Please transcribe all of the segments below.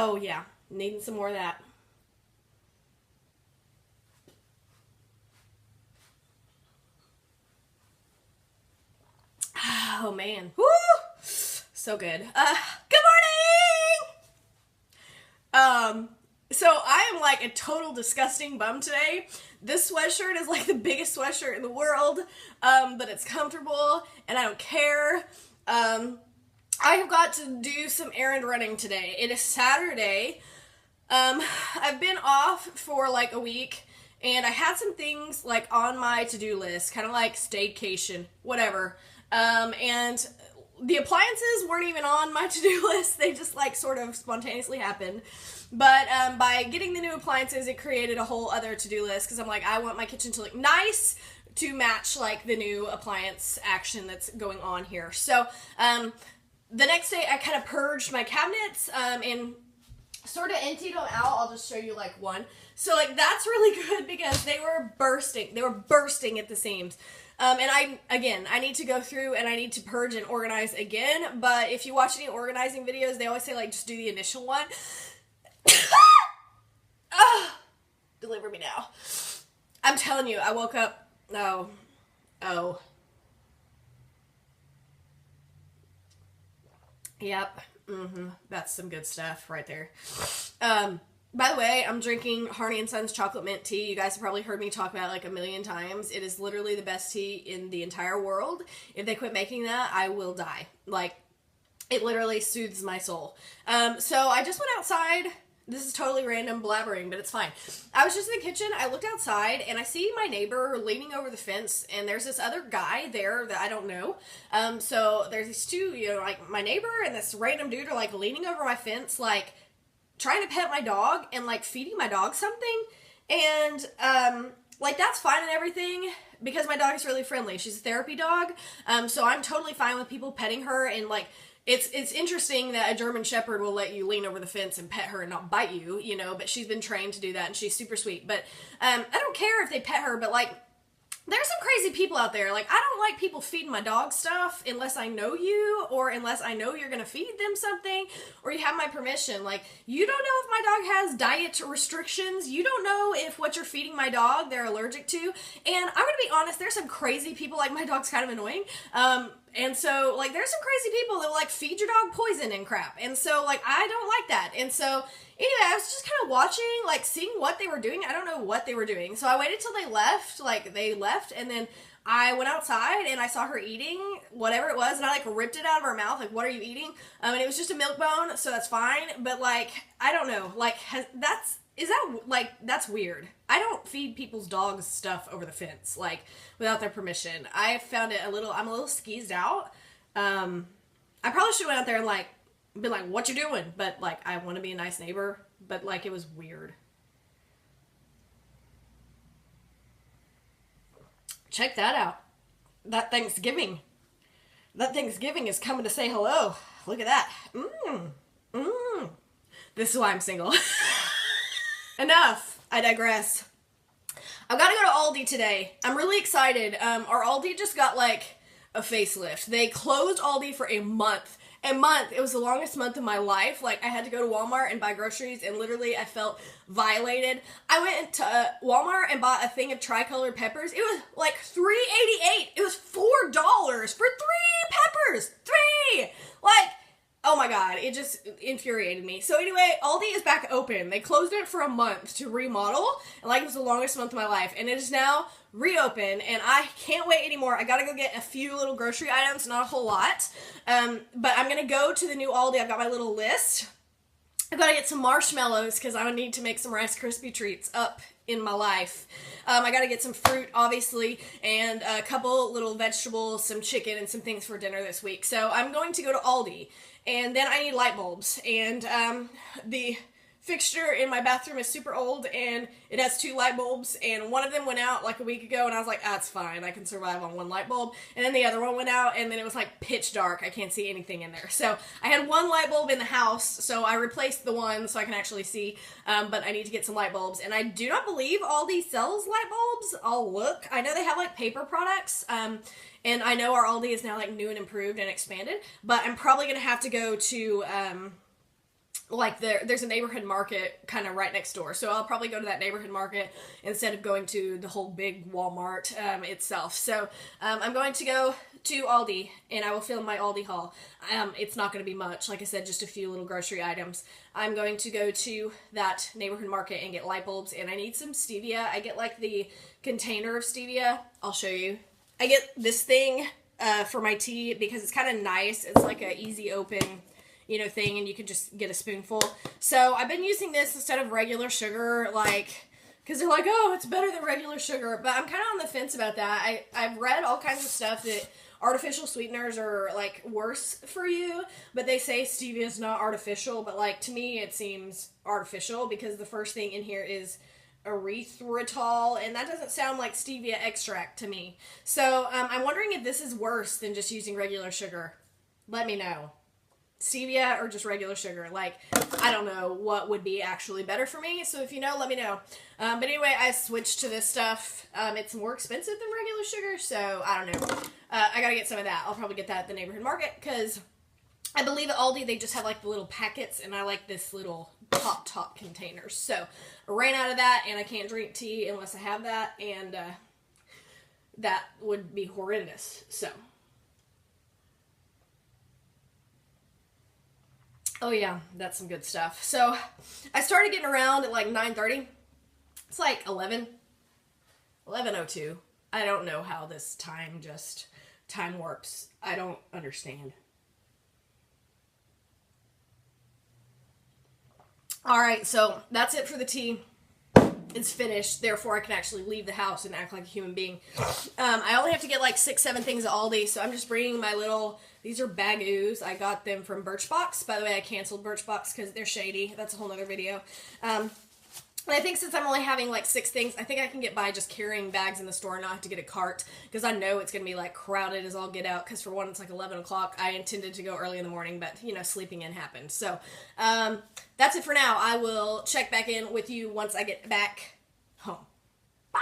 Oh yeah, needing some more of that. Oh man, woo, so good. Good morning. So I am like a total disgusting bum today. This sweatshirt is like the biggest sweatshirt in the world, but it's comfortable and I don't care. I have got to do some errand running today. It is Saturday. I've been off for like a week, and I had some things like on my to-do list, kind of like staycation, whatever. And the appliances weren't even on my to-do list. They just like sort of spontaneously happened. But by getting the new appliances, it created a whole other to-do list because I'm like, I want my kitchen to look nice to match like the new appliance action that's going on here. So the next day I kind of purged my cabinets and sort of emptied them out. I'll just show you like one. So like that's really good because they were bursting. They were bursting at the seams. And I need to go through and I need to purge and organize again. But if you watch any organizing videos, they always say like just do the initial one. Deliver me now. I'm telling you, I woke up. Oh. Yep. That's some good stuff right there. By the way, I'm drinking Harney & Sons chocolate mint tea. You guys have probably heard me talk about it like a million times. It is literally the best tea in the entire world. If they quit making that, I will die. Like, it literally soothes my soul. So I just went outside. This is totally random blabbering, but it's fine. I was just in the kitchen. I looked outside, and I see my neighbor leaning over the fence, and there's this other guy there that I don't know. So there's these two, like my neighbor and this random dude are like leaning over my fence, like trying to pet my dog and like feeding my dog something. And like that's fine and everything because my dog is really friendly. She's a therapy dog. So I'm totally fine with people petting her and like It's interesting that a German Shepherd will let you lean over the fence and pet her and not bite you, but she's been trained to do that and she's super sweet. But I don't care if they pet her, but like there's some crazy people out there. Like I don't like people feeding my dog stuff unless I know you or unless I know you're going to feed them something or you have my permission. Like you don't know if my dog has diet restrictions. You don't know if what you're feeding my dog they're allergic to. And I'm going to be honest, there's some crazy people, like my dog's kind of annoying. And so, like, there's some crazy people that will, like, feed your dog poison and crap. And so, like, I don't like that. And so, anyway, I was just kind of watching, like, seeing what they were doing. I don't know what they were doing. So I waited till they left, and then I went outside, and I saw her eating whatever it was, and I, like, ripped it out of her mouth, like, what are you eating? And it was just a milk bone, so that's fine. But, like, I don't know. Like, that's weird. I don't feed people's dogs stuff over the fence, like, without their permission. I found it I'm a little skeezed out. I probably should have went out there and, like, been like, what you doing? But, like, I want to be a nice neighbor, but, like, it was weird. Check that out. That Thanksgiving is coming to say hello. Look at that. This is why I'm single. Enough. I digress. I've got to go to Aldi today. I'm really excited. Our Aldi just got like a facelift. They closed Aldi for a month. It was the longest month of my life. Like I had to go to Walmart and buy groceries and literally I felt violated. I went to Walmart and bought a thing of tricolor peppers. It was like $3.88. It was $4 for 3 peppers. 3! Like, oh my god, it just infuriated me. So anyway, Aldi is back open. They closed it for a month to remodel, and like it was the longest month of my life, and it is now reopened, and I can't wait anymore. I gotta go get a few little grocery items, not a whole lot, but I'm gonna go to the new Aldi. I've got my little list. I've gotta get some marshmallows, because I need to make some Rice Krispie treats up in my life. I gotta get some fruit, obviously, and a couple little vegetables, some chicken, and some things for dinner this week. So I'm going to go to Aldi. And then I need light bulbs, and the fixture in my bathroom is super old, and it has 2 light bulbs, and one of them went out like a week ago, and I was like, it's fine, I can survive on 1 light bulb, and then the other one went out, and then it was like pitch dark, I can't see anything in there, so I had 1 light bulb in the house, so I replaced the one so I can actually see, but I need to get some light bulbs, and I do not believe Aldi sells light bulbs. I'll look. I know they have like paper products, and I know our Aldi is now like new and improved and expanded, but I'm probably going to have to go to like there's a neighborhood market kind of right next door, so I'll probably go to that neighborhood market instead of going to the whole big Walmart itself. So I'm going to go to Aldi, and I will film my Aldi haul. It's not going to be much, like I said, just a few little grocery items. I'm going to go to that neighborhood market and get light bulbs, and I need some stevia. I get like the container of stevia. I'll show you. I get this thing for my tea because it's kind of nice. It's like a easy open, you know, thing, and you can just get a spoonful. So I've been using this instead of regular sugar, like, because they're like, oh, it's better than regular sugar, but I'm kind of on the fence about that. I've read all kinds of stuff that artificial sweeteners are, like, worse for you, but they say stevia is not artificial, but, like, to me it seems artificial because the first thing in here is erythritol, and that doesn't sound like stevia extract to me. So I'm wondering if this is worse than just using regular sugar. Let me know. Stevia or just regular sugar. Like, I don't know what would be actually better for me, so if you know, let me know. But anyway, I switched to this stuff. It's more expensive than regular sugar, so I don't know. I gotta get some of that. I'll probably get that at the neighborhood market, because I believe at Aldi they just have like the little packets, and I like this little top containers. So I ran out of that, and I can't drink tea unless I have that, and that would be horrendous. So oh yeah, that's some good stuff. So I started getting around at like 9:30. It's like 11:02. I don't know how this time works. I don't understand. All right, so that's it for the tea. It's finished, therefore I can actually leave the house and act like a human being. I only have to get like 6-7 things at Aldi, so I'm just bringing my little, these are Bagoos. I got them from Birchbox. By the way, I canceled Birchbox because they're shady. That's a whole other video. And I think since I'm only having like 6 things, I think I can get by just carrying bags in the store and not have to get a cart, because I know it's going to be like crowded as all get out, because for one, it's like 11 o'clock. I intended to go early in the morning, but you know, sleeping in happened. So that's it for now. I will check back in with you once I get back home. Bye!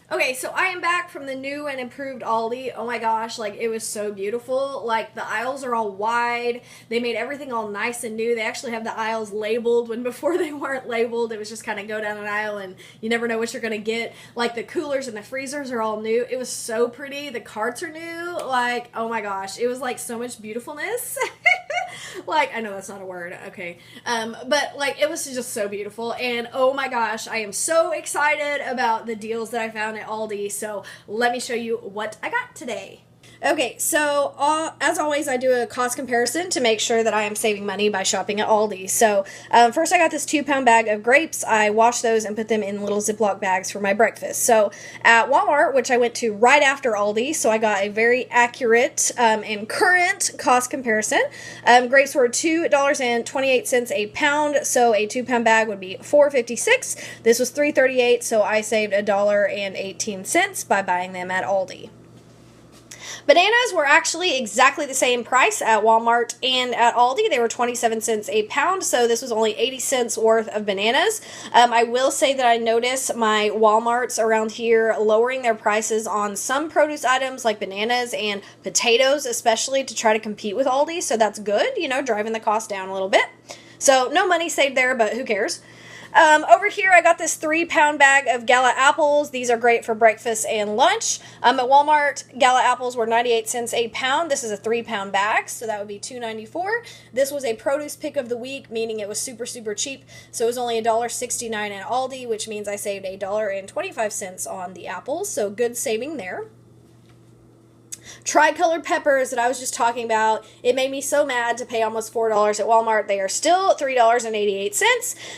Okay, so I am back from the new and improved Aldi. Oh my gosh, like, it was so beautiful. Like, the aisles are all wide. They made everything all nice and new. They actually have the aisles labeled, when before they weren't labeled. It was just kind of go down an aisle and you never know what you're going to get. Like, the coolers and the freezers are all new. It was so pretty. The carts are new. Like, oh my gosh. It was, like, so much beautifulness. Like, I know that's not a word, okay. But, like, it was just so beautiful. And, oh my gosh, I am so excited about the deals that I found at Aldi. So, let me show you what I got today. Okay, so as always, I do a cost comparison to make sure that I am saving money by shopping at Aldi. So first I got this 2-pound bag of grapes. I washed those and put them in little Ziploc bags for my breakfast. So at Walmart, which I went to right after Aldi, so I got a very accurate and current cost comparison. Grapes were $2.28 a pound, so a 2-pound bag would be $4.56. This was $3.38, so I saved $1.18 by buying them at Aldi. Bananas were actually exactly the same price at Walmart and at Aldi. They were 27 cents a pound, so this was only 80 cents worth of bananas. I will say that I noticed my Walmarts around here lowering their prices on some produce items like bananas and potatoes, especially to try to compete with Aldi, so that's good, you know, driving the cost down a little bit. So no money saved there, but who cares? Over here, I got this 3-pound bag of Gala apples. These are great for breakfast and lunch. At Walmart, Gala apples were 98 cents a pound. This is a 3-pound bag, so that would be $2.94. This was a produce pick of the week, meaning it was super, super cheap. So it was only $1.69 at Aldi, which means I saved $1.25 on the apples. So good saving there. Tricolored peppers that I was just talking about, it made me so mad to pay almost $4 at Walmart. They are still $3.88.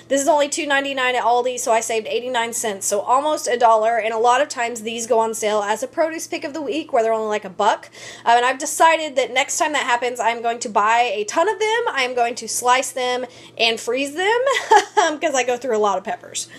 This is only $2.99 at Aldi, so I saved 89 cents, so almost $1. And a lot of times these go on sale as a produce pick of the week, where they're only like $1. And I've decided that next time that happens, I'm going to buy a ton of them. I'm going to slice them and freeze them because I go through a lot of peppers.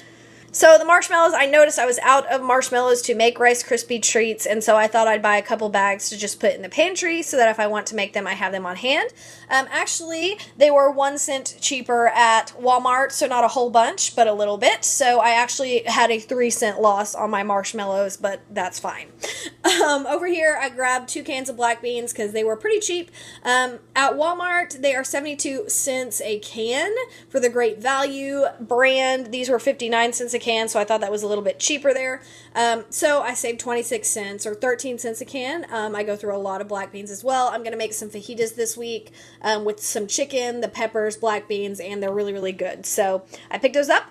So the marshmallows, I noticed I was out of marshmallows to make Rice Krispie treats, and so I thought I'd buy a couple bags to just put in the pantry so that if I want to make them, I have them on hand. Actually, they were 1 cent cheaper at Walmart, so not a whole bunch, but a little bit. So I actually had a 3-cent loss on my marshmallows, but that's fine. Over here, I grabbed 2 cans of black beans because they were pretty cheap. At Walmart, they are 72 cents a can for the Great Value brand. These were 59 cents a can, so I thought that was a little bit cheaper there. So I saved 26 cents or 13 cents a can. I go through a lot of black beans as well. I'm going to make some fajitas this week with some chicken, the peppers, black beans, and they're really, really good. So I picked those up.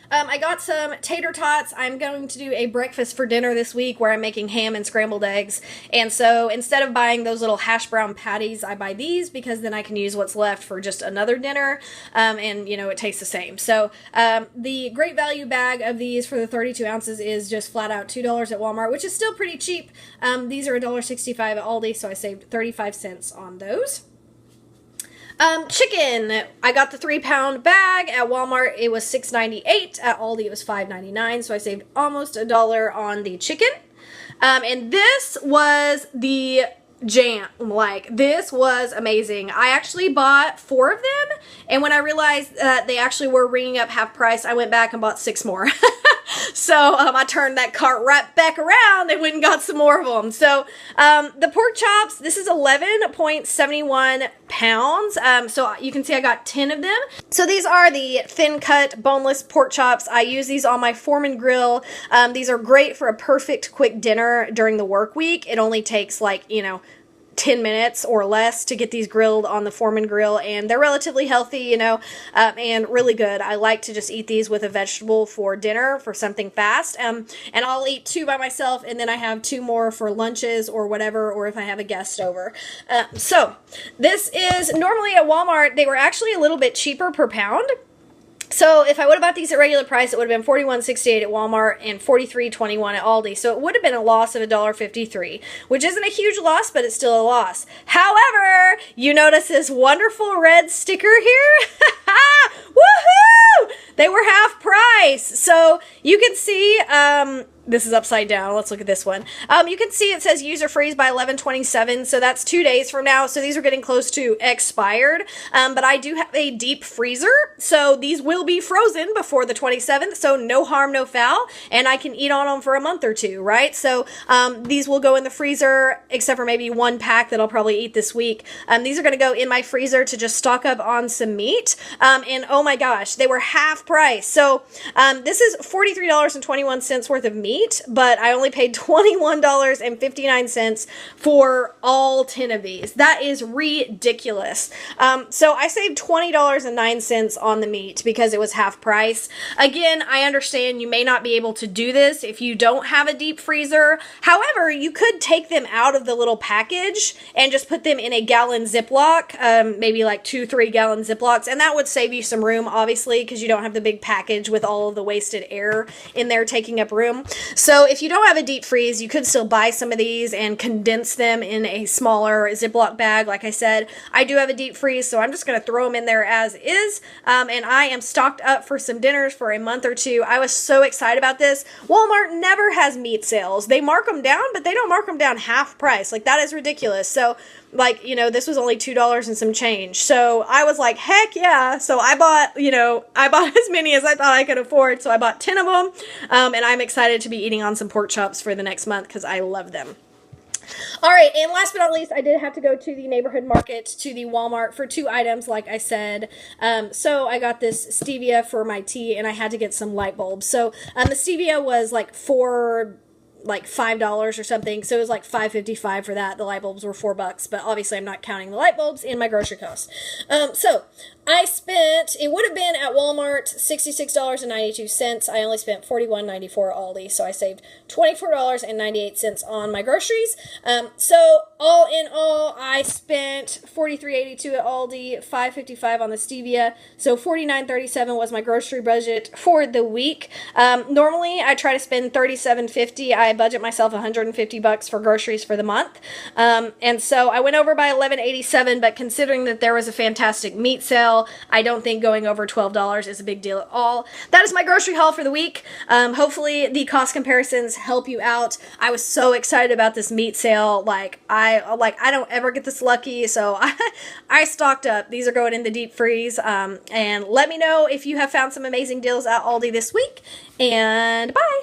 I got some tater tots. I'm going to do a breakfast for dinner this week where I'm making ham and scrambled eggs. And so instead of buying those little hash brown patties, I buy these because then I can use what's left for just another dinner. And, you know, it tastes the same. So the Great Value bag of these for the 32 ounces is just flat out $2 at Walmart, which is still pretty cheap. These are $1.65 at Aldi, so I saved 35 cents on those. Chicken. I got the 3-pound bag at Walmart. It was $6.98. At Aldi, it was $5.99. So I saved almost $1 on the chicken. And this was the jam. Like, this was amazing. I actually bought 4 of them. And when I realized that they actually were ringing up half price, I went back and bought 6 more. So I turned that cart right back around and went and got some more of them. So the pork chops, this is 11.71 pounds. So you can see I got 10 of them. So these are the thin cut boneless pork chops. I use these on my Foreman grill. These are great for a perfect quick dinner during the work week. It only takes 10 minutes or less to get these grilled on the Foreman grill, and they're relatively healthy, and really good. I like to just eat these with a vegetable for dinner for something fast, and I'll eat 2 by myself, and then I have 2 more for lunches or whatever, or if I have a guest over. So this is normally at Walmart, they were actually a little bit cheaper per pound. So if I would have bought these at regular price, it would have been $41.68 at Walmart and $43.21 at Aldi. So it would have been a loss of $1.53, which isn't a huge loss, but it's still a loss. However, you notice this wonderful red sticker here? Woohoo! They were half price. So you can see, this is upside down. Let's look at this one. You can see it says user freeze by 11/27, so that's 2 days from now. So these are getting close to expired. But I do have a deep freezer, so these will be frozen before the 27th. So no harm, no foul, and I can eat on them for a month or 2, right? So these will go in the freezer, except for maybe 1 pack that I'll probably eat this week. These are going to go in my freezer to just stock up on some meat. And oh my gosh, they were half price. So this is $43.21 worth of meat, but I only paid $21.59 for all 10 of these. That is ridiculous. So I saved $20.09 on the meat because it was half price. Again, I understand you may not be able to do this if you don't have a deep freezer. However, you could take them out of the little package and just put them in a gallon Ziploc, maybe like 2-3 gallon Ziplocs, and that would save you some room, obviously, because you don't have the big package with all of the wasted air in there taking up room. So if you don't have a deep freeze, you could still buy some of these and condense them in a smaller Ziploc bag. Like I said, I do have a deep freeze, so I'm just going to throw them in there as is. And I am stocked up for some dinners for a month or 2. I was so excited about this. Walmart never has meat sales. They mark them down, but they don't mark them down half price. Like, that is ridiculous. So, this was only $2 and some change. So I was like, heck yeah. So I bought as many as I thought I could afford. So I bought 10 of them. And I'm excited to be eating on some pork chops for the next month because I love them. All right, and last but not least, I did have to go to the neighborhood market, to the Walmart, for 2 items, like I said. So I got this stevia for my tea, and I had to get some light bulbs. So the stevia was $5 or something, so it was like $5.55 for that. The light bulbs were $4, but obviously I'm not counting the light bulbs in my grocery costs. So I spent, it would have been at Walmart $66.92. I only spent $41.94 at Aldi, so I saved $24.98 on my groceries. So all in all, I spent $43.82 at Aldi, $5.55 on the stevia, so $49.37 was my grocery budget for the week. Normally I try to spend $37.50. I budget myself $150 for groceries for the month. And so I went over by $11.87, but considering that there was a fantastic meat sale, I don't think going over $12 is a big deal at all. That is my grocery haul for the week. Hopefully the cost comparisons help you out. I was so excited about this meat sale. I don't ever get this lucky, so I stocked up. These are going in the deep freeze. And let me know if you have found some amazing deals at Aldi this week. And bye!